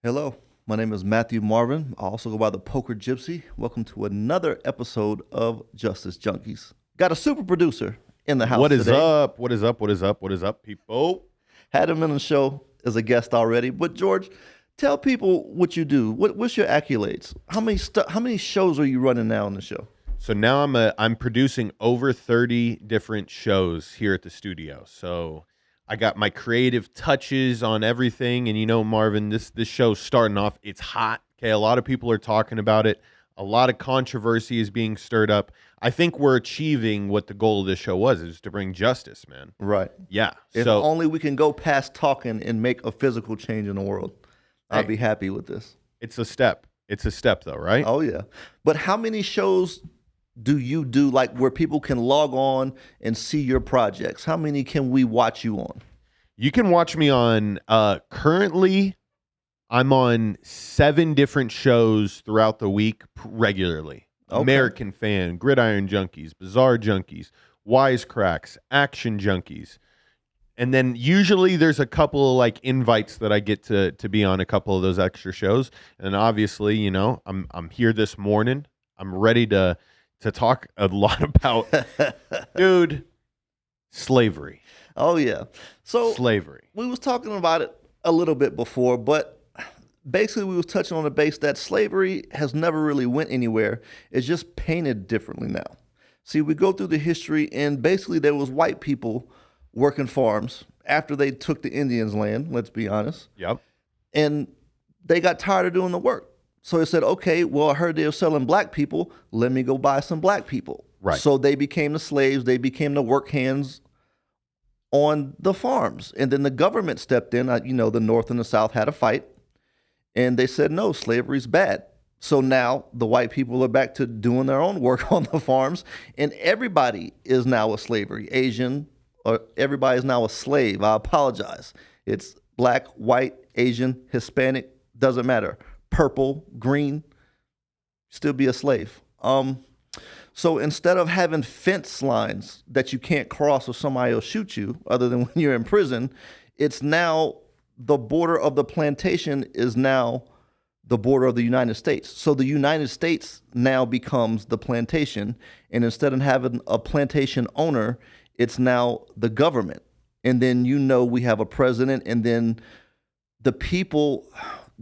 Hello, my name is Matthew Marvin. I also go by the Poker Gypsy. Welcome to another episode of Justice Junkeez. Got a super producer in the house What is today. up? What is up? What is up? What is up, people? Had him in the show as a guest already. But George, tell people what you do. What's your accolades? How many shows are you running now on the show? So now I'm producing over 30 different shows here at the studio. So I got my creative touches on everything, and Marvin, this show's starting off. It's hot. Okay, a lot of people are talking about it. A lot of controversy is being stirred up. I think we're achieving what the goal of this show was, is to bring justice, man. Right. Yeah. If only we can go past talking and make a physical change in the world. I'll be happy with this. It's a step. It's a step, though, right? Oh, yeah. But how many shows do you do, like where people can log on and see your projects? How many can we watch you on? You can watch me on, currently, I'm on 7 different shows throughout the week regularly. Okay. American Fan, Gridiron Junkies, Bizarre Junkies, Wisecracks, Action Junkies. And then usually there's a couple of like invites that I get to be on a couple of those extra shows. And obviously, I'm here this morning. I'm ready to talk a lot about, dude, slavery. Oh, yeah. So slavery. We was talking about it a little bit before, but basically we was touching on the base that slavery has never really went anywhere. It's just painted differently now. See, we go through the history, and basically there was white people working farms after they took the Indians' land, let's be honest. Yep. And they got tired of doing the work. So they said, okay, well, I heard they were selling black people. Let me go buy some black people. Right. So they became the slaves. They became the work hands on the farms. And then the government stepped in. The North and the South had a fight. And they said, no, slavery's bad. So now the white people are back to doing their own work on the farms. And everybody is now a slavery. Asian, or everybody is now a slave. I apologize. It's black, white, Asian, Hispanic, doesn't matter. Purple, green, still be a slave. So instead of having fence lines that you can't cross or somebody will shoot you, other than when you're in prison, it's now the border of the plantation is now the border of the United States. So the United States now becomes the plantation, and instead of having a plantation owner, it's now the government. And then we have a president, and then the people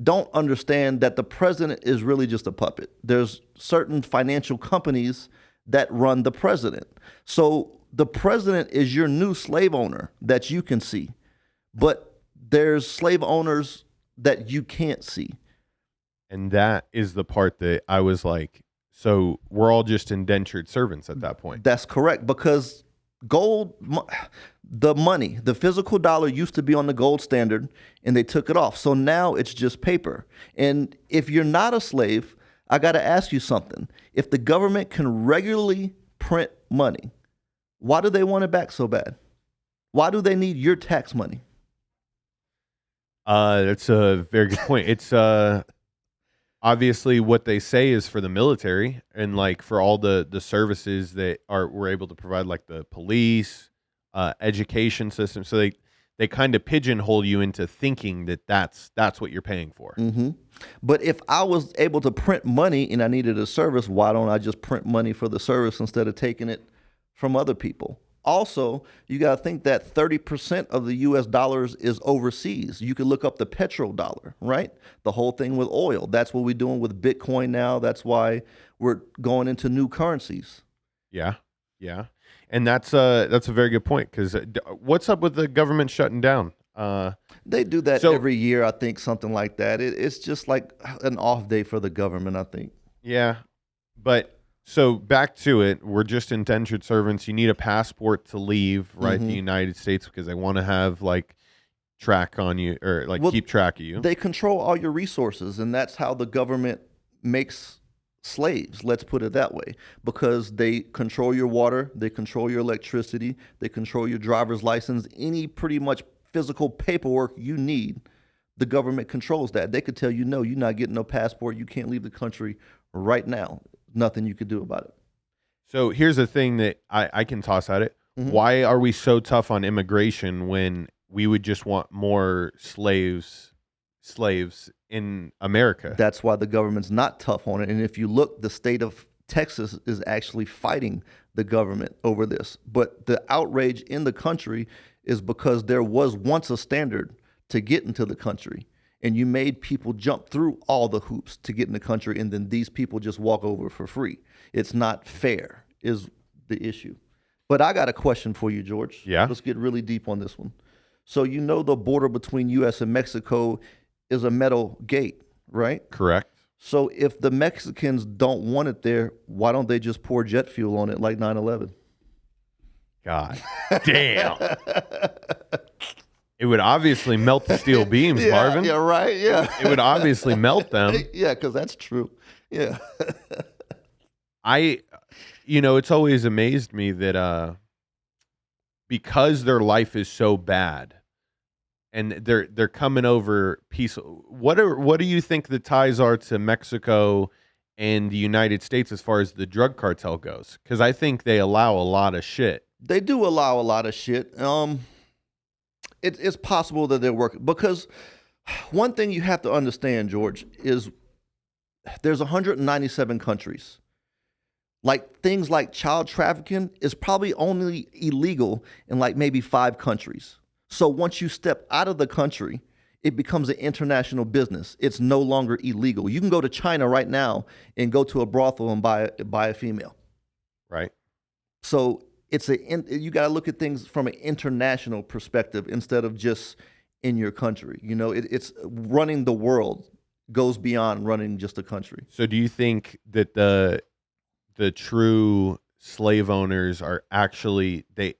don't understand that the president is really just a puppet. There's certain financial companies that run the president. So the president is your new slave owner that you can see, but there's slave owners that you can't see. And that is the part that I was like, so we're all just indentured servants at that point. That's correct, because gold, the money, the physical dollar used to be on the gold standard, and they took it off. So now it's just paper. And if you're not a slave, I got to ask you something. If the government can regularly print money, why do they want it back so bad? Why do they need your tax money? That's a very good point. It's obviously what they say is for the military and like for all the services that we're able to provide, like the police, education system. So they kind of pigeonhole you into thinking that that's what you're paying for. Mm-hmm. But if I was able to print money and I needed a service, why don't I just print money for the service instead of taking it from other people? Also, you got to think that 30% of the U.S. dollars is overseas. You can look up the petrodollar, right? The whole thing with oil. That's what we're doing with Bitcoin now. That's why we're going into new currencies. Yeah, yeah. And that's a very good point, because what's up with the government shutting down? They do that every year, I think, something like that. It's just like an off day for the government, I think. Yeah, but so back to it, we're just indentured servants. You need a passport to leave, right, the United States, because they want to have like track on you, or like keep track of you. They control all your resources, and that's how the government makes slaves, let's put it that way, because they control your water, they control your electricity, they control your driver's license, any pretty much physical paperwork you need. The government controls that. They could tell you, no, you're not getting no passport, you can't leave the country right now. Nothing you could do about it. So here's the thing that I can toss at it. Why are we so tough on immigration when we would just want more slaves slaves in America. That's why the government's not tough on it. And if you look, the state of Texas is actually fighting the government over this. But the outrage in the country is because there was once a standard to get into the country. And you made people jump through all the hoops to get in the country, and then these people just walk over for free. It's not fair, is the issue. But I got a question for you, George. Yeah. Let's get really deep on this one. So you know the border between U.S. and Mexico is a metal gate, right? Correct. So if the Mexicans don't want it there, why don't they just pour jet fuel on it like 9/11? God damn. It would obviously melt the steel beams, Marvin. Yeah, right. Yeah. It would obviously melt them. Yeah, because that's true. Yeah. It's always amazed me that because their life is so bad and they're coming over peaceful. What do you think the ties are to Mexico and the United States as far as the drug cartel goes? Because I think they allow a lot of shit. They do allow a lot of shit. It's possible that they're working, because one thing you have to understand, George, is there's 197 countries. Like things like child trafficking is probably only illegal in like maybe 5 countries. So once you step out of the country, it becomes an international business. It's no longer illegal. You can go to China right now and go to a brothel and buy a female. Right. So you got to look at things from an international perspective instead of just in your country. It's running the world goes beyond running just a country. So do you think that the true slave owners are actually the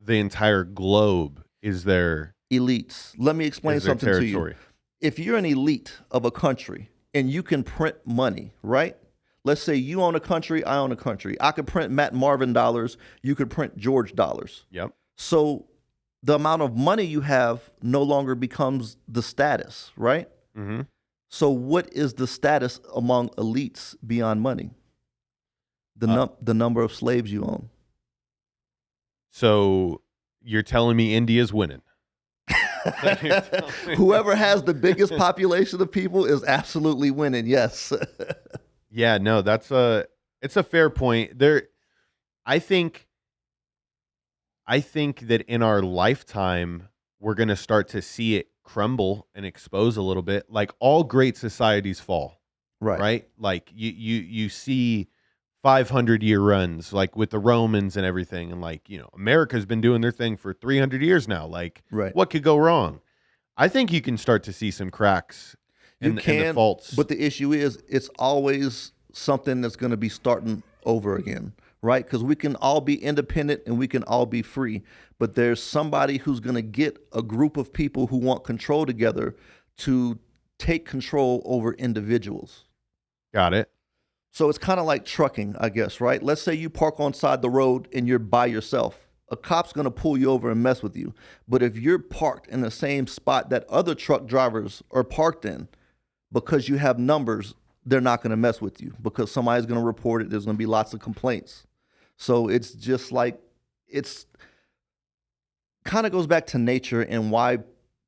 entire globe is their elites? Let me explain something to you. If you're an elite of a country and you can print money, right? Let's say you own a country, I own a country. I could print Matt Marvin dollars, you could print George dollars. Yep. So the amount of money you have no longer becomes the status, right? Mm-hmm. So what is the status among elites beyond money? The number of slaves you own. So you're telling me India's winning? Whoever has the biggest population of people is absolutely winning. Yes. Yeah, no, it's a fair point. I think that in our lifetime we're going to start to see it crumble and expose a little bit. Like all great societies fall. Right? Like you see 500-year runs like with the Romans and everything, and like, America's been doing their thing for 300 years now. Like what could go wrong? I think you can start to see some cracks. You can, the faults. But the issue is it's always something that's going to be starting over again, right? Because we can all be independent and we can all be free, but there's somebody who's going to get a group of people who want control together to take control over individuals. Got it. So it's kind of like trucking, I guess, right? Let's say you park on side the road and you're by yourself. A cop's going to pull you over and mess with you. But if you're parked in the same spot that other truck drivers are parked in, because you have numbers, they're not going to mess with you because somebody's going to report it. There's going to be lots of complaints. So it's just like, it's kind of goes back to nature and why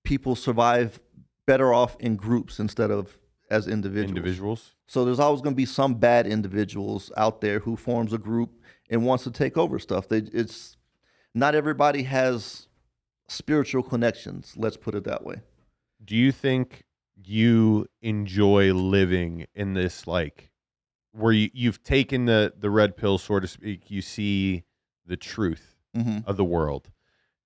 people survive better off in groups instead of as individuals. So there's always going to be some bad individuals out there who forms a group and wants to take over stuff. It's not everybody has spiritual connections. Let's put it that way. Do you think you enjoy living in this, like, where you've taken the red pill, so to speak, you see the truth of the world?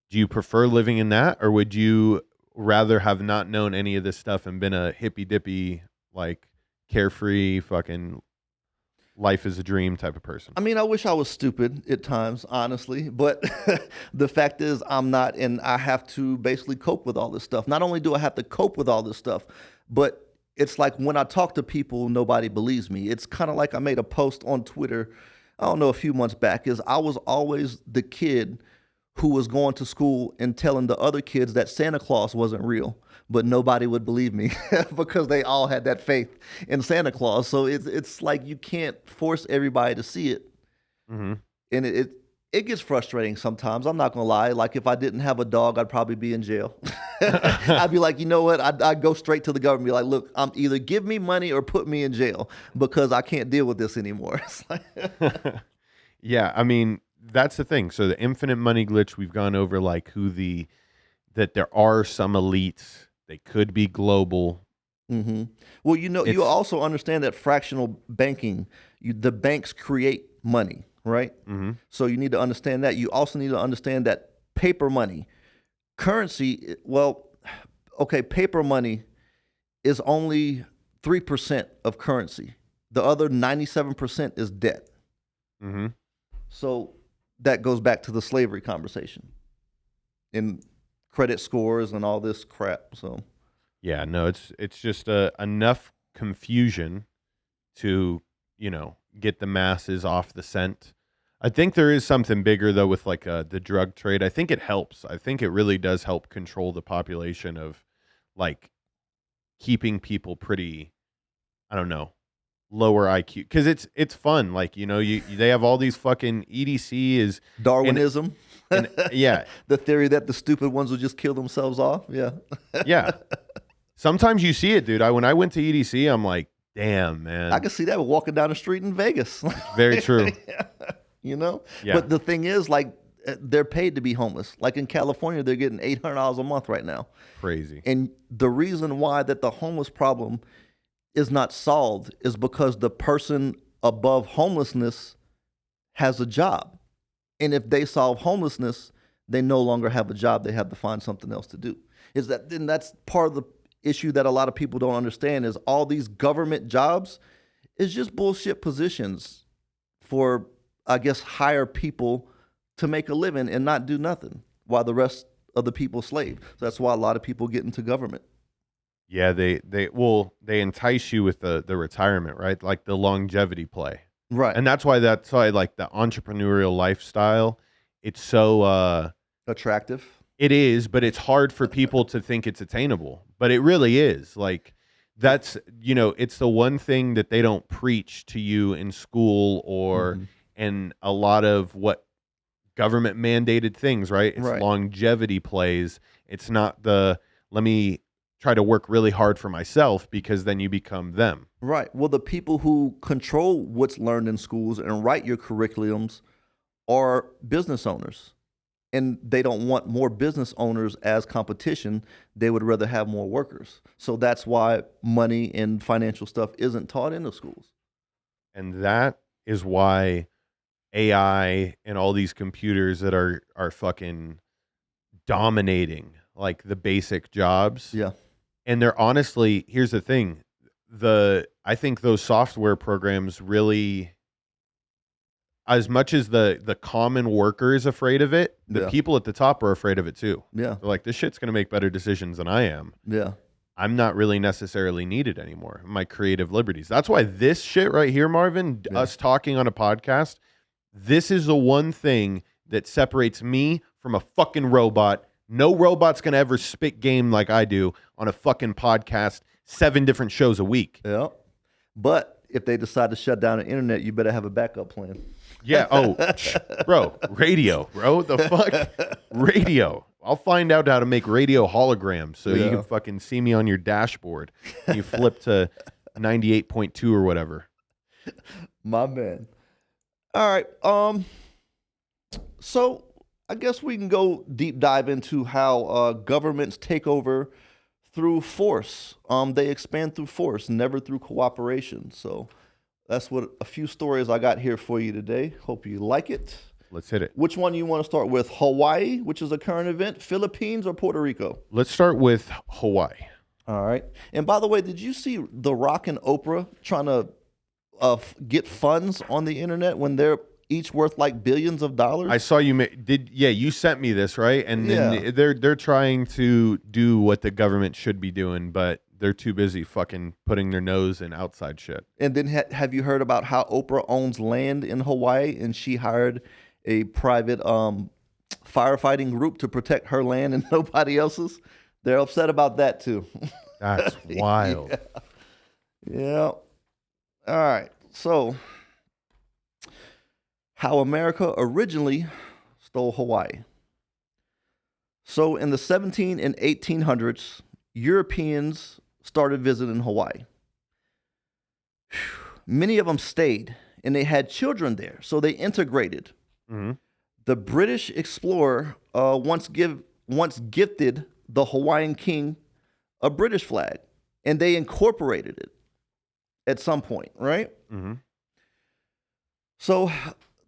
Do you prefer living in that, or would you rather have not known any of this stuff and been a hippy dippy, like carefree, fucking life is a dream type of person? I mean, I wish I was stupid at times, honestly, but the fact is I'm not, and I have to basically cope with all this stuff. Not only do I have to cope with all this stuff, but it's like when I talk to people, nobody believes me. It's kind of like I made a post on Twitter, I don't know, a few months back, is I was always the kid who was going to school and telling the other kids that Santa Claus wasn't real, but nobody would believe me because they all had that faith in Santa Claus. So it's like you can't force everybody to see it. Mm-hmm. And It gets frustrating sometimes. I'm not gonna lie. Like if I didn't have a dog, I'd probably be in jail. I'd be like, you know what? I'd go straight to the government. And be like, look, either give me money or put me in jail because I can't deal with this anymore. It's like, Yeah, I mean, that's the thing. So the infinite money glitch, we've gone over like that there are some elites. They could be global. mm-hmm. Well, you also understand that fractional banking, the banks create money, right? Mm-hmm. So you need to understand that. You also need to understand that paper money, currency, well, okay, paper money is only 3% of currency. The other 97% is debt. Mm-hmm. So that goes back to the slavery conversation and credit scores and all this crap. So Yeah, no, it's just enough confusion to, get the masses off the scent. I think there is something bigger though with like the drug trade. I think it helps. I think it really does help control the population of like keeping people pretty, I don't know, lower IQ because it's fun. Like they have all these fucking EDC is Darwinism, and yeah, the theory that the stupid ones will just kill themselves off. Yeah, yeah. Sometimes you see it, dude. When I went to EDC, I'm like, damn, man. I can see that walking down the street in Vegas. Very true. Yeah. Yeah. But the thing is, like, they're paid to be homeless. Like in California, they're getting $800 a month right now. Crazy. And the reason why that the homeless problem is not solved is because the person above homelessness has a job. And if they solve homelessness, they no longer have a job. They have to find something else to do. Then that's part of the issue that a lot of people don't understand is all these government jobs is just bullshit positions for, I guess, hire people to make a living and not do nothing while the rest of the people slave. So that's why a lot of people get into government. Yeah, they entice you with the retirement, right? Like the longevity play. Right. And that's why like the entrepreneurial lifestyle, it's so attractive. It is, but it's hard for people to think it's attainable. But it really is. Like that's, it's the one thing that they don't preach to you in school or in a lot of what government mandated things, right? It's longevity plays. It's not let me try to work really hard for myself because then you become them. Right. Well, the people who control what's learned in schools and write your curriculums are business owners. And they don't want more business owners as competition. They would rather have more workers. So that's why money and financial stuff isn't taught in the schools. And that is why AI and all these computers that are fucking dominating like the basic jobs. Yeah. And they're honestly, here's the thing. I think those software programs really, as much as the common worker is afraid of it, the people at the top are afraid of it too. Yeah. They're like, this shit's going to make better decisions than I am. Yeah. I'm not really necessarily needed anymore. My creative liberties. That's why this shit right here, Marvin, us talking on a podcast, this is the one thing that separates me from a fucking robot. No robot's going to ever spit game like I do on a fucking podcast, 7 different shows a week. Yeah. But if they decide to shut down the internet, you better have a backup plan. Yeah. Oh, bro, radio, bro. The fuck? Radio. I'll find out how to make radio holograms so you can fucking see me on your dashboard. And you flip to 98.2 or whatever. My man. All right. So I guess we can go deep dive into how governments take over through force. They expand through force, never through cooperation. So that's what a few stories I got here for you today. Hope you like it. Let's hit it. Which one you want to start with? Hawaii, which is a current event, Philippines, or Puerto Rico? Let's start with Hawaii. All right. And by the way, did you see The Rock and Oprah trying to get funds on the internet when they're each worth like billions of dollars? I saw you you sent me this, right? And then they're trying to do what the government should be doing, but they're too busy fucking putting their nose in outside shit. And then have you heard about how Oprah owns land in Hawaii and she hired a private firefighting group to protect her land and nobody else's? They're upset about that too. That's wild. Yeah. All right. So how America originally stole Hawaii. So in the 17 and 1800s, Europeans started visiting Hawaii. Many of them stayed, and they had children there, so they integrated. Mm-hmm. The British explorer once gifted the Hawaiian king a British flag, and they incorporated it at some point, right? Mm-hmm. So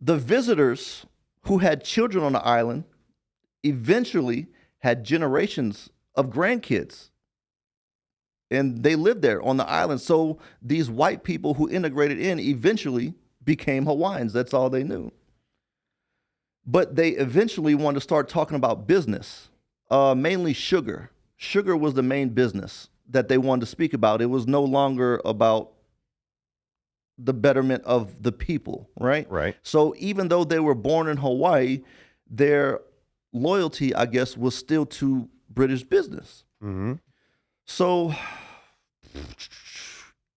the visitors who had children on the island eventually had generations of grandkids, and they lived there on the island. So these white people who integrated in eventually became Hawaiians. That's all they knew. But they eventually wanted to start talking about business, mainly sugar. Sugar was the main business that they wanted to speak about. It was no longer about the betterment of the people, right? Right. So even though they were born in Hawaii, their loyalty, I guess, was still to British business. Mm-hmm. So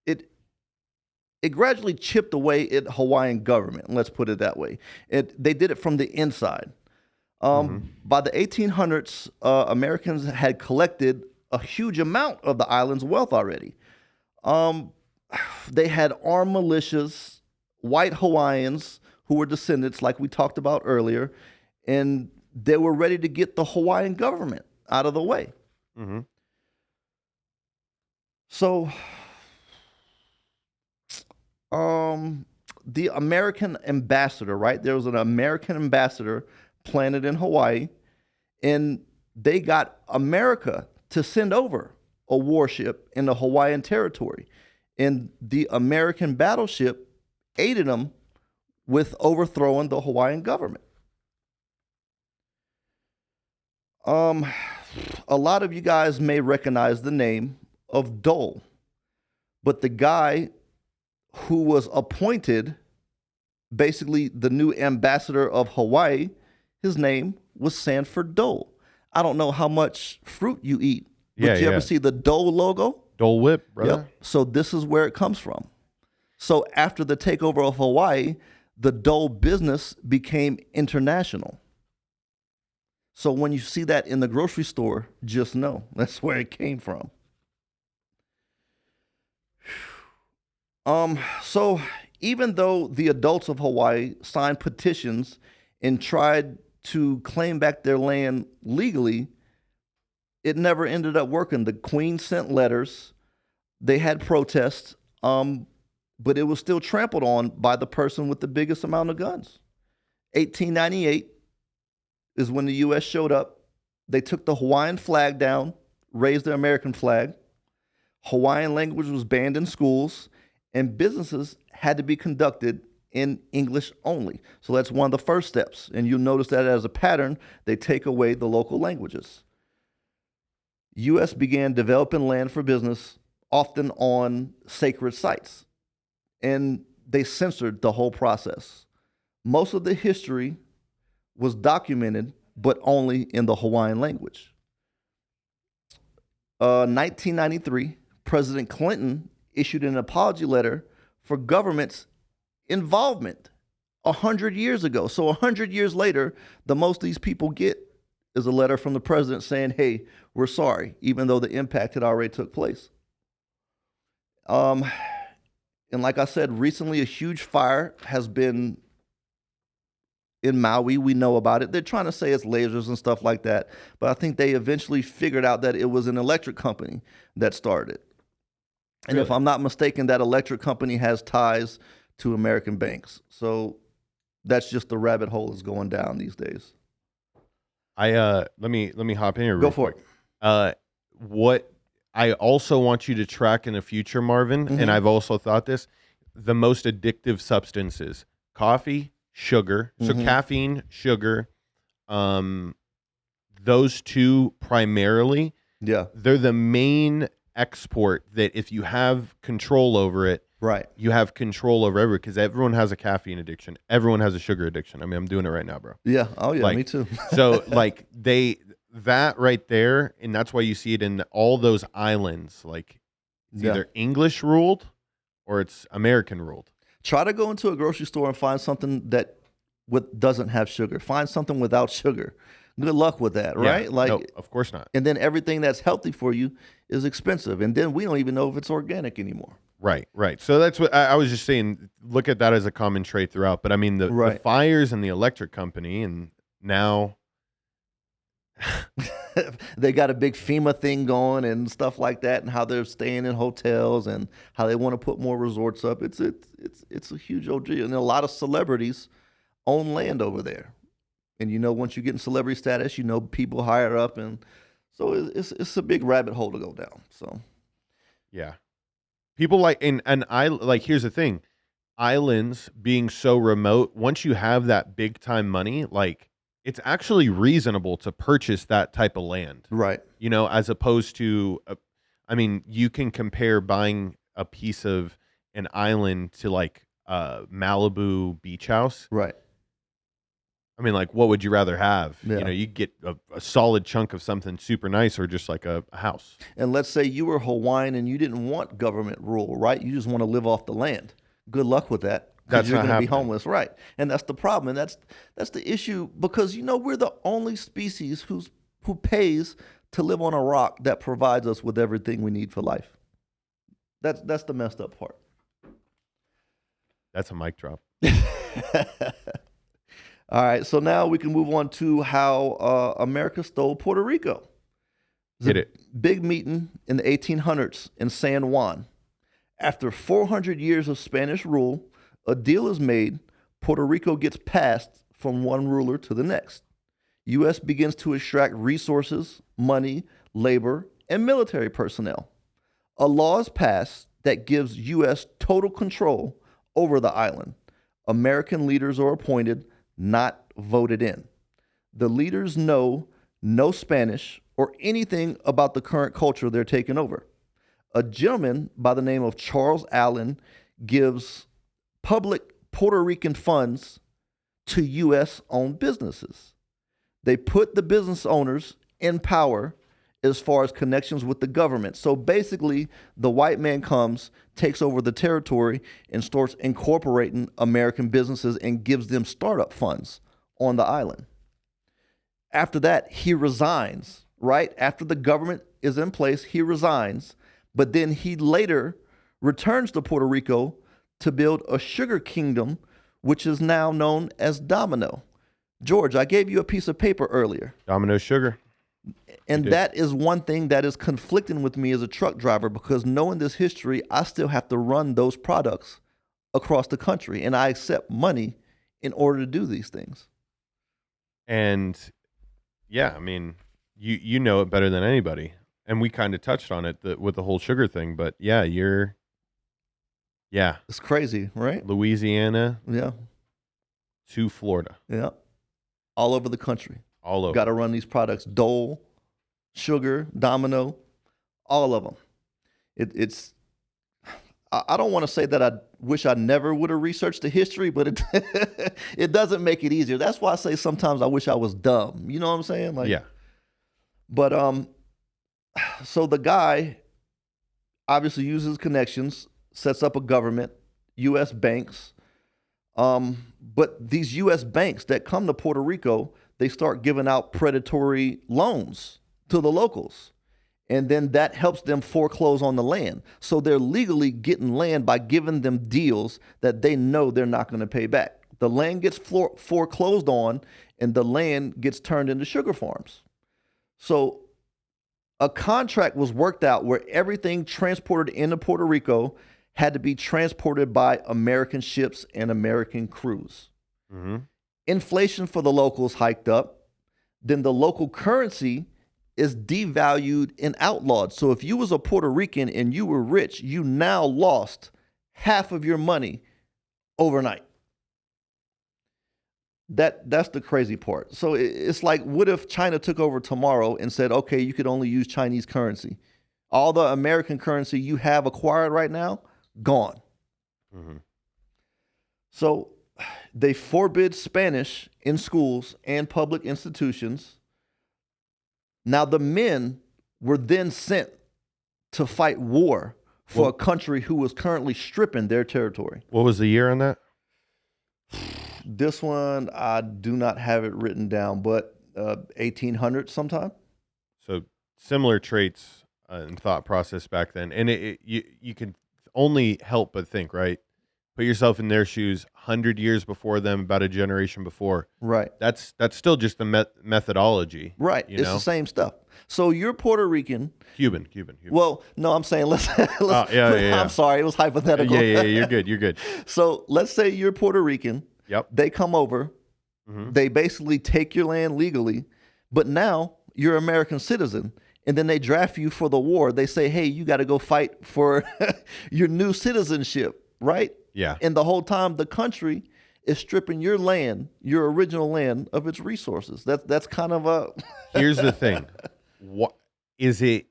it gradually chipped away at Hawaiian government. Let's put it that way. They did it from the inside. By the 1800s, Americans had collected a huge amount of the island's wealth already. They had armed militias, white Hawaiians who were descendants, like we talked about earlier, and they were ready to get the Hawaiian government out of the way. Mm-hmm. So, the American ambassador, right? There was an American ambassador planted in Hawaii, and they got America to send over a warship in the Hawaiian territory. And the American battleship aided them with overthrowing the Hawaiian government. A lot of you guys may recognize the name of Dole, but the guy who was appointed basically the new ambassador of Hawaii, his name was Sanford Dole. I don't know how much fruit you eat, but Yeah, you ever see the Dole logo? Dole Whip, brother. Yep. So this is where it comes from. So after the takeover of Hawaii, the Dole business became international. So when you see that in the grocery store, just know that's where it came from. So even though the adults of Hawaii signed petitions and tried to claim back their land legally, it never ended up working. The Queen sent letters, they had protests, but it was still trampled on by the person with the biggest amount of guns. 1898 is when the U.S. showed up. They took the Hawaiian flag down, raised the American flag. Hawaiian language was banned in schools, and businesses had to be conducted in English only. So that's one of the first steps. And you'll notice that as a pattern, they take away the local languages. U.S. began developing land for business, often on sacred sites, and they censored the whole process. Most of the history was documented, but only in the Hawaiian language. 1993, President Clinton issued an apology letter for government's involvement 100 years ago. So 100 years later, the most these people get is a letter from the president saying, hey, we're sorry, even though the impact had already took place. And like I said, recently a huge fire has been in Maui. We know about it. They're trying to say it's lasers and stuff like that, but I think they eventually figured out that it was an electric company that started it. And Really? if I'm not mistaken, that electric company has ties to American banks. So that's just the rabbit hole that's going down these days. Let me hop in here. Go real for quick. What I also want you to track in the future, Marvin, and I've also thought this, the most addictive substances: coffee, sugar. So caffeine, sugar, those two primarily. Yeah. They're the main export that if you have control over it, Right. you have control over everyone, because everyone has a caffeine addiction. Everyone has a sugar addiction. I mean, I'm doing it right now, bro. Yeah. Oh, yeah. Like, Me too. So like that right there, and that's why you see it in all those islands. Like it's either English ruled or it's American ruled. Try to go into a grocery store and find something that doesn't have sugar. Find something without sugar. Good luck with that, right? Yeah, no, of course not. And then everything that's healthy for you is expensive, and then we don't even know if it's organic anymore. Right. So that's what I was just saying. Look at that as a common trait throughout. But I mean, the fires and the electric company, and now they got a big FEMA thing going and stuff like that, and how they're staying in hotels and how they want to put more resorts up. It's a huge old deal, and a lot of celebrities own land over there. And once you get in celebrity status, people higher up, and so it's a big rabbit hole to go down. So, yeah. People like, and I like, here's the thing, islands being so remote, once you have that big time money, like it's actually reasonable to purchase that type of land. Right. As opposed to, I mean, you can compare buying a piece of an island to like Malibu beach house. Right. I mean, like, what would you rather have? Yeah. You get a solid chunk of something super nice, or just like a house. And let's say you were Hawaiian and you didn't want government rule, right? You just want to live off the land. Good luck with that. That's you're not going to be happening. homeless, right? And that's the problem, and that's the issue, because we're the only species who pays to live on a rock that provides us with everything we need for life. That's the messed up part. That's a mic drop. All right, so now we can move on to how America stole Puerto Rico. Get it. Big meeting in the 1800s in San Juan. After 400 years of Spanish rule, a deal is made. Puerto Rico gets passed from one ruler to the next. U.S. begins to extract resources, money, labor, and military personnel. A law is passed that gives U.S. total control over the island. American leaders are appointed, not voted in. The leaders know no Spanish or anything about the current culture they're taking over. A gentleman by the name of Charles Allen gives public Puerto Rican funds to U.S.-owned businesses. They put the business owners in power as far as connections with the government. So basically, the white man comes, takes over the territory, and starts incorporating American businesses and gives them startup funds on the island. After that, he resigns, right? After the government is in place, he resigns, but then he later returns to Puerto Rico to build a sugar kingdom, which is now known as Domino. George, I gave you a piece of paper earlier. Domino sugar. And that is one thing that is conflicting with me as a truck driver, because knowing this history, I still have to run those products across the country, and I accept money in order to do these things. And yeah, I mean, you know it better than anybody. And we kind of touched on it with the whole sugar thing, but yeah, It's crazy, right? Louisiana Yeah. to Florida. Yeah. All over the country. All over. Got to run these products. Dole, sugar, Domino, all of them. I don't want to say that I wish I never would have researched the history, but it doesn't make it easier. That's why I say sometimes I wish I was dumb. You know what I'm saying? Yeah. But so the guy obviously uses connections, sets up a government, U.S. banks. But these U.S. banks that come to Puerto Rico, they start giving out predatory loans to the locals. And then that helps them foreclose on the land. So they're legally getting land by giving them deals that they know they're not going to pay back. The land gets foreclosed on, and the land gets turned into sugar farms. So a contract was worked out where everything transported into Puerto Rico had to be transported by American ships and American crews. Mm-hmm. Inflation for the locals hiked up. Then the local currency is devalued and outlawed. So if you was a Puerto Rican and you were rich, you now lost half of your money overnight. That's the crazy part. So it's like, what if China took over tomorrow and said, okay, you could only use Chinese currency? All the American currency you have acquired right now, gone. Mm-hmm. So they forbid Spanish in schools and public institutions. Now the men were then sent to fight war for a country who was currently stripping their territory. What was the year on that? This one, I do not have it written down, but 1800 sometime. So similar traits and thought process back then, and you can only help but think, right? Put yourself in their shoes. 100 years before them, about a generation before. Right. That's still just the methodology. Right. You It's know? the same stuff. So you're Puerto Rican. Cuban. Well, no, I'm saying let's. Yeah. I'm sorry, it was hypothetical. Yeah. You're good. So let's say you're Puerto Rican. Yep. They come over. Mm-hmm. They basically take your land legally, but now you're an American citizen. And then they draft you for the war. They say, hey, you got to go fight for your new citizenship, right? Yeah. And the whole time the country is stripping your land, your original land, of its resources. That's kind of a. Here's the thing. What is it?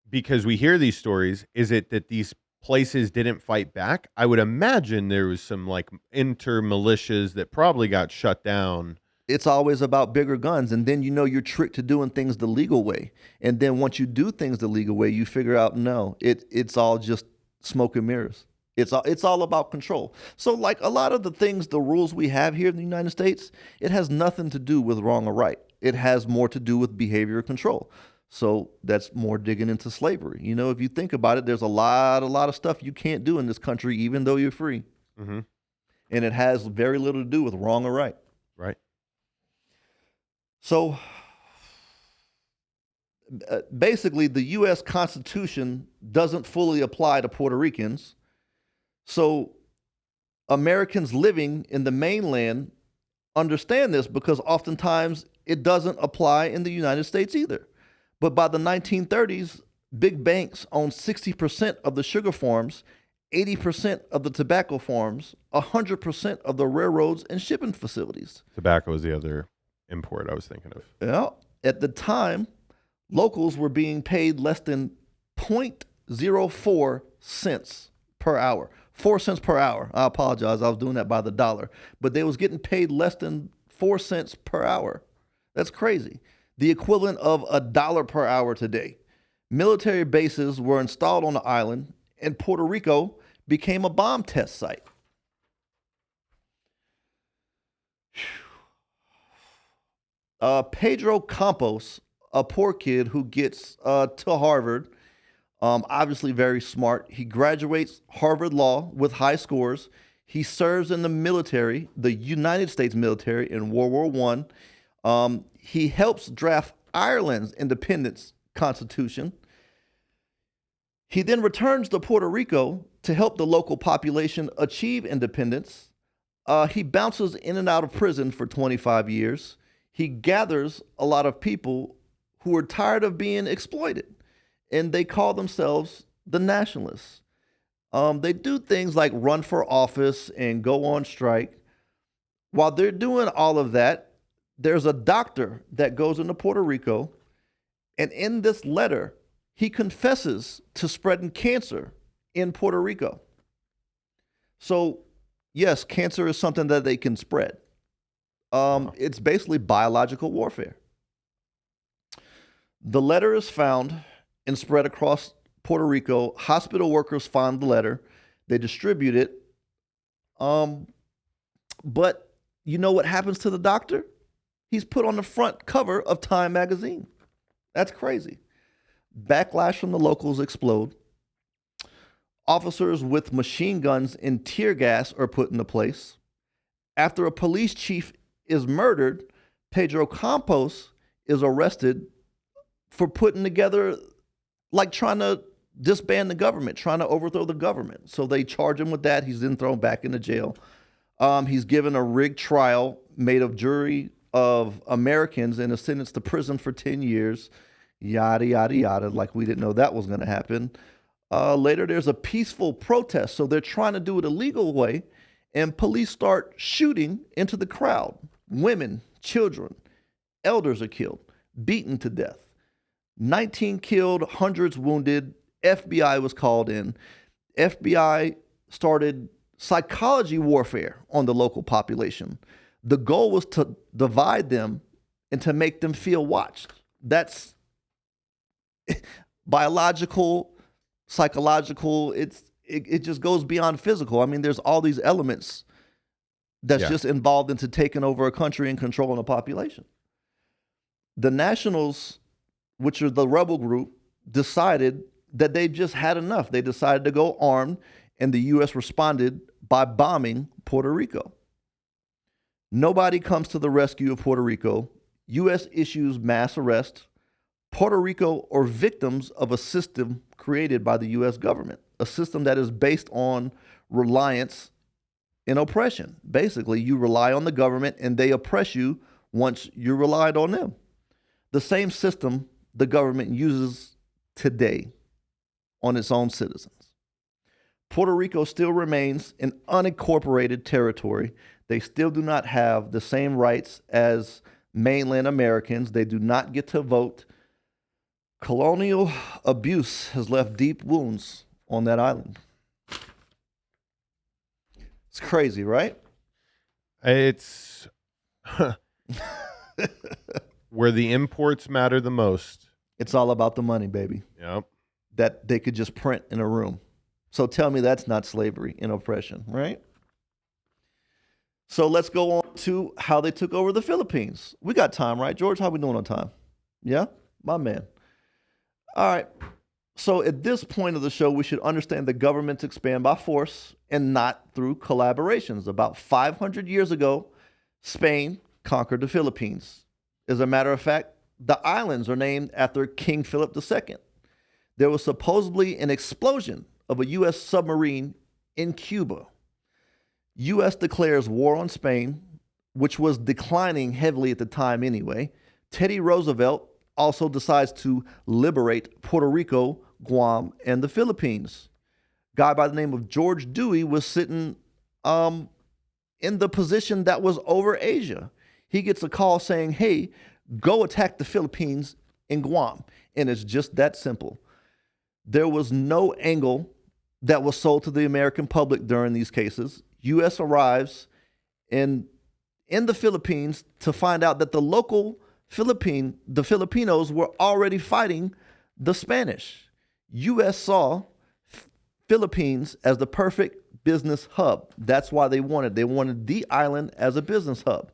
Because we hear these stories, is it that these places didn't fight back? I would imagine there was some like inter-militias that probably got shut down. It's always about bigger guns, and then you're tricked to doing things the legal way. And then once you do things the legal way, you figure out no, it's all just smoke and mirrors. It's all about control. So like a lot of the things, the rules we have here in the United States, it has nothing to do with wrong or right. It has more to do with behavior control. So that's more digging into slavery. If you think about it, there's a lot of stuff you can't do in this country, even though you're free. Mm-hmm. And it has very little to do with wrong or right. Right. So basically, the U.S. Constitution doesn't fully apply to Puerto Ricans. So Americans living in the mainland understand this because oftentimes it doesn't apply in the United States either. But by the 1930s, big banks owned 60% of the sugar farms, 80% of the tobacco farms, 100% of the railroads and shipping facilities. Tobacco is the other import I was thinking of. Yeah. At the time, locals were being paid less than 0.04 cents per hour. 4 cents per hour. I apologize. I was doing that by the dollar. But they was getting paid less than 4 cents per hour. That's crazy. The equivalent of $1 per hour today. Military bases were installed on the island, and Puerto Rico became a bomb test site. Pedro Campos, a poor kid who gets to Harvard, obviously very smart. He graduates Harvard Law with high scores. He serves in the military, the United States military, in World War I. He helps draft Ireland's independence constitution. He then returns to Puerto Rico to help the local population achieve independence. He bounces in and out of prison for 25 years. He gathers a lot of people who are tired of being exploited, and they call themselves the nationalists. They do things like run for office and go on strike. While they're doing all of that, there's a doctor that goes into Puerto Rico, and in this letter, he confesses to spreading cancer in Puerto Rico. So, yes, cancer is something that they can spread. It's basically biological warfare. The letter is found and spread across Puerto Rico. Hospital workers find the letter. They distribute it. But you know what happens to the doctor? He's put on the front cover of Time magazine. That's crazy. Backlash from the locals explode. Officers with machine guns and tear gas are put into place. After a police chief is murdered, Pedro Campos is arrested for putting together, like trying to disband the government, trying to overthrow the government. So they charge him with that. He's then thrown back into jail. He's given a rigged trial made of jury of Americans and is sentenced to prison for 10 years. Yada, yada, yada, like we didn't know that was going to happen. Later, there's a peaceful protest. So they're trying to do it a legal way, and police start shooting into the crowd. Women, children, elders are killed, beaten to death. 19 killed, hundreds wounded. FBI was called in. FBI started psychology warfare on the local population. The goal was to divide them and to make them feel watched. That's biological, psychological. It just goes beyond physical. I mean, there's all these elements that's just involved into taking over a country and controlling a population. The Nationals, which are the rebel group, decided that they just had enough. They decided to go armed, and the U.S. responded by bombing Puerto Rico. Nobody comes to the rescue of Puerto Rico. U.S. issues mass arrest. Puerto Rico are victims of a system created by the U.S. government, a system that is based on reliance and oppression. Basically, you rely on the government and they oppress you once you relied on them. The same system the government uses today on its own citizens. Puerto Rico still remains an unincorporated territory. They still do not have the same rights as mainland Americans. They do not get to vote. Colonial abuse has left deep wounds on that island. It's crazy, right? It's where the imports matter the most. It's all about the money, baby. Yep. That they could just print in a room. So tell me that's not slavery and oppression, right? So let's go on to how they took over the Philippines. We got time, right, George? How we doing on time? Yeah? My man. All right. So at this point of the show, we should understand that governments expand by force and not through collaborations. About 500 years ago, Spain conquered the Philippines. As a matter of fact, the islands are named after King Philip II. There was supposedly an explosion of a U.S. submarine in Cuba. U.S. declares war on Spain, which was declining heavily at the time anyway. Teddy Roosevelt also decides to liberate Puerto Rico, Guam, and the Philippines. A guy by the name of George Dewey was sitting in the position that was over Asia. He gets a call saying, hey, go attack the Philippines and Guam. And it's just that simple. There was no angle that was sold to the American public during these cases. U.S. arrives in the Philippines to find out that the local the Filipinos were already fighting the Spanish. U.S. saw Philippines as the perfect business hub. That's why they wanted the island as a business hub.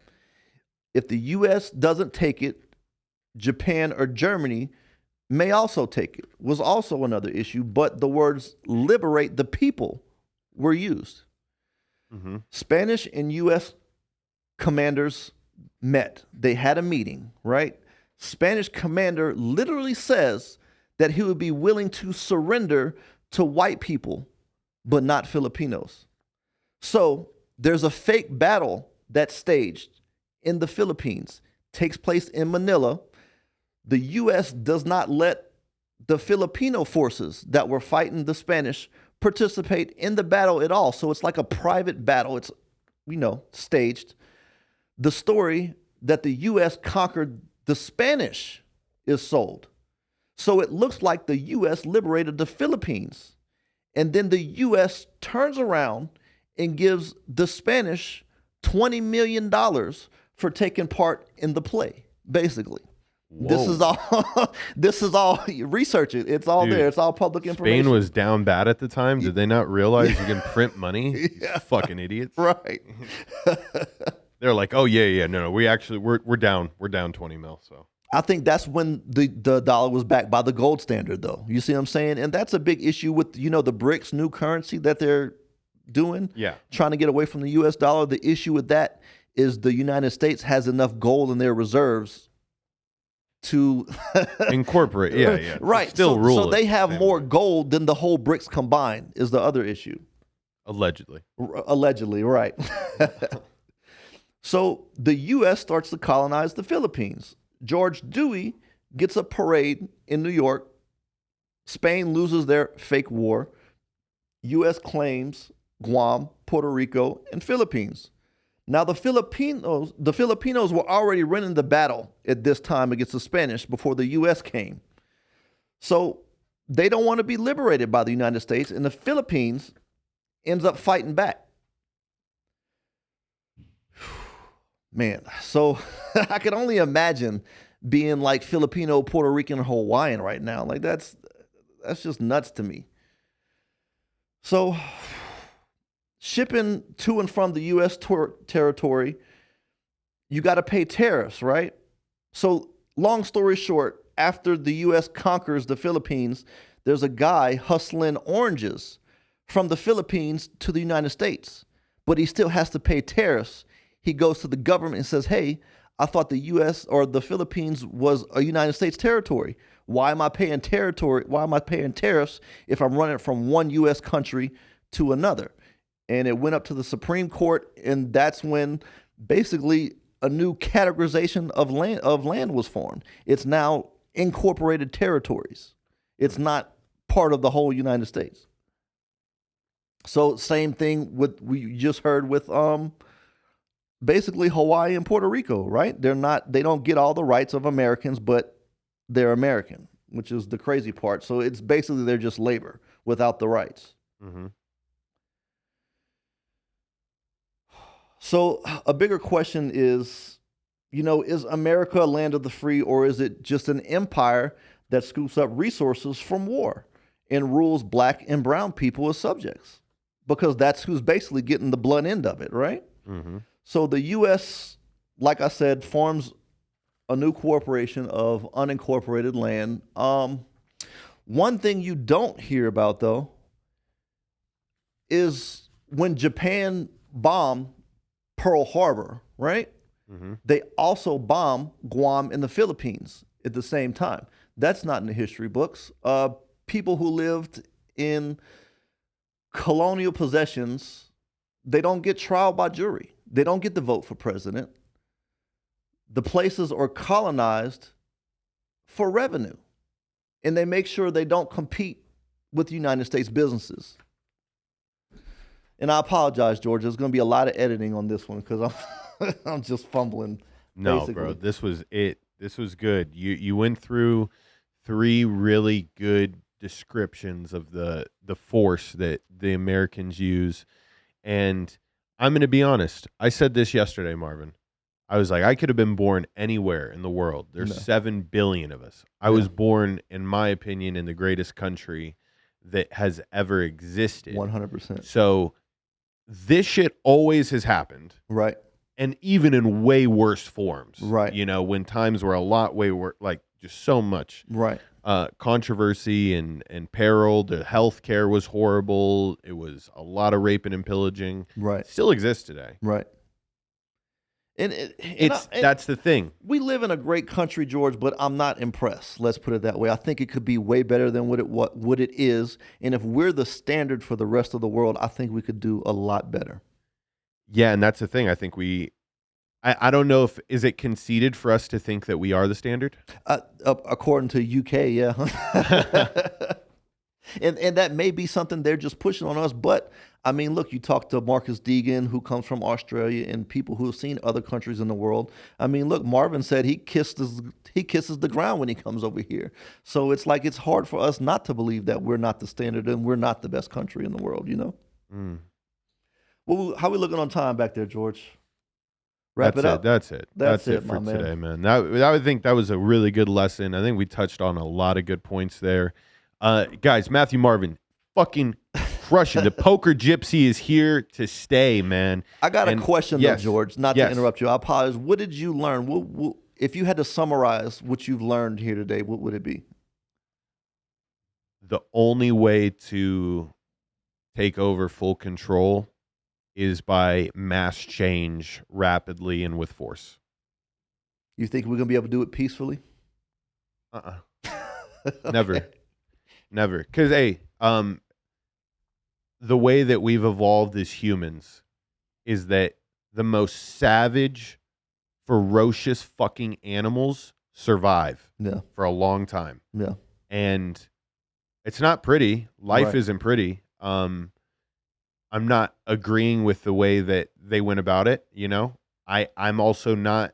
If the U.S. doesn't take it, Japan or Germany may also take it, was also another issue, but the words liberate the people were used. Mm-hmm. Spanish and U.S. commanders met. They had a meeting, right? Spanish commander literally says that he would be willing to surrender to white people, but not Filipinos. So there's a fake battle that's staged in the Philippines, takes place in Manila. The U.S. does not let the Filipino forces that were fighting the Spanish participate in the battle at all. So it's like a private battle. It's, staged. The story that the U.S. conquered the Spanish is sold. So it looks like the U.S. liberated the Philippines. And then the U.S. turns around and gives the Spanish $20 million for taking part in the play, basically. Whoa. This is all research it. It's all there. It's all public information. Spain was down bad at the time. Did they not realize you can print money? Yeah. Fucking idiots. Right. They're like, oh yeah, no, we're down 20 mil. So I think that's when the dollar was backed by the gold standard, though. You see what I'm saying? And that's a big issue with the BRICS new currency that they're doing. Yeah. Trying to get away from the U.S. dollar. The issue with that is the United States has enough gold in their reserves to incorporate. Yeah. Right. Still rule. So they have more gold than the whole BRICS combined is the other issue. Allegedly, right. So the U.S. starts to colonize the Philippines. George Dewey gets a parade in New York. Spain loses their fake war. U.S. claims Guam, Puerto Rico, and Philippines. Now, the Filipinos were already running the battle at this time against the Spanish before the U.S. came. So they don't want to be liberated by the United States, and the Philippines ends up fighting back. Man, so I can only imagine being like Filipino, Puerto Rican, and Hawaiian right now. Like that's just nuts to me. So shipping to and from the U.S. territory, you got to pay tariffs, right? So, long story short, after the U.S. conquers the Philippines, there's a guy hustling oranges from the Philippines to the United States, but he still has to pay tariffs. He goes to the government and says, hey, I thought the U.S. or the Philippines was a United States territory. Why am I paying tariffs if I'm running from one U.S. country to another? And it went up to the Supreme Court, and that's when basically a new categorization of land was formed. It's now incorporated territories. It's not part of the whole United States. So same thing with we just heard with basically Hawaii and Puerto Rico, right? They don't get all the rights of Americans, but they're American, which is the crazy part. So it's basically they're just labor without the rights. Mm-hmm. So a bigger question is, is America a land of the free, or is it just an empire that scoops up resources from war and rules black and brown people as subjects? Because that's who's basically getting the blunt end of it, right? Mm-hmm. So the U.S., like I said, forms a new corporation of unincorporated land. One thing you don't hear about, though, is when Japan bombed Pearl Harbor, right? Mm-hmm. They also bombed Guam and the Philippines at the same time. That's not in the history books. People who lived in colonial possessions, they don't get trial by jury. They don't get to vote for president. The places are colonized for revenue, and they make sure they don't compete with United States businesses. And I apologize, George. There's going to be a lot of editing on this one because I'm just fumbling. No, basically. bro, this was it. This was good. You went through 3 really good descriptions of the force that the Americans use, and I'm going to be honest. I said this yesterday, Marvin. I was like, I could have been born anywhere in the world. There's 7 billion of us. I was born, in my opinion, in the greatest country that has ever existed. 100%. So this shit always has happened. Right. And even in way worse forms. Right. When times were a lot way worse, like just so much. Right. Controversy and peril. The healthcare was horrible. It was a lot of raping and pillaging. Right. Still exists today. Right. And that's the thing. We live in a great country, George, but I'm not impressed. Let's put it that way. I think it could be way better than what it is. And if we're the standard for the rest of the world, I think we could do a lot better. Yeah, and that's the thing. I think I don't know is it conceded for us to think that we are the standard? According to UK, yeah. And that may be something they're just pushing on us. But, I mean, look, you talk to Marcus Deegan, who comes from Australia, and people who have seen other countries in the world. I mean, look, Marvin said he kisses the ground when he comes over here. So it's like it's hard for us not to believe that we're not the standard and we're not the best country in the world, Mm. Well, how we looking on time back there, George? Wrap it up. That's it. That's it for today, man. I would think that was a really good lesson. I think we touched on a lot of good points there. Guys, Matthew Marvin, fucking crushing. The poker gypsy is here to stay, man. I got a question, though, George, not to interrupt you. I apologize. What did you learn? If you had to summarize what you've learned here today, what would it be? The only way to take over full control is by mass change rapidly and with force. You think we're going to be able to do it peacefully? Never. Okay. Never. Because, hey, the way that we've evolved as humans is that the most savage, ferocious fucking animals survive for a long time. Yeah. And it's not pretty. Life isn't pretty. I'm not agreeing with the way that they went about it. I'm also not,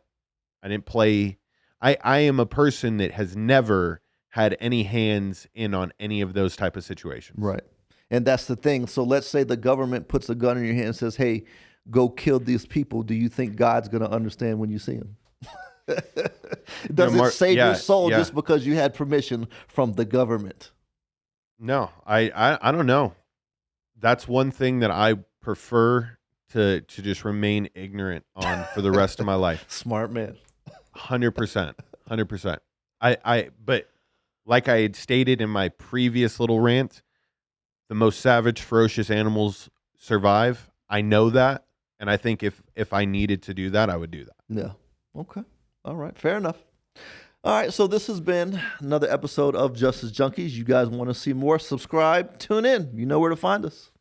I didn't play, I am a person that has never had any hands in on any of those type of situations. Right. And that's the thing. So let's say the government puts a gun in your hand and says, hey, go kill these people. Do you think God's going to understand when you see him? Does it save your soul just because you had permission from the government? No, I don't know. That's one thing that I prefer to just remain ignorant on for the rest of my life. Smart man. 100%. 100%. But like I had stated in my previous little rant, the most savage, ferocious animals survive. I know that. And I think if I needed to do that, I would do that. Yeah. Okay. All right. Fair enough. All right. So this has been another episode of Justice Junkeez. You guys want to see more? Subscribe. Tune in. You know where to find us.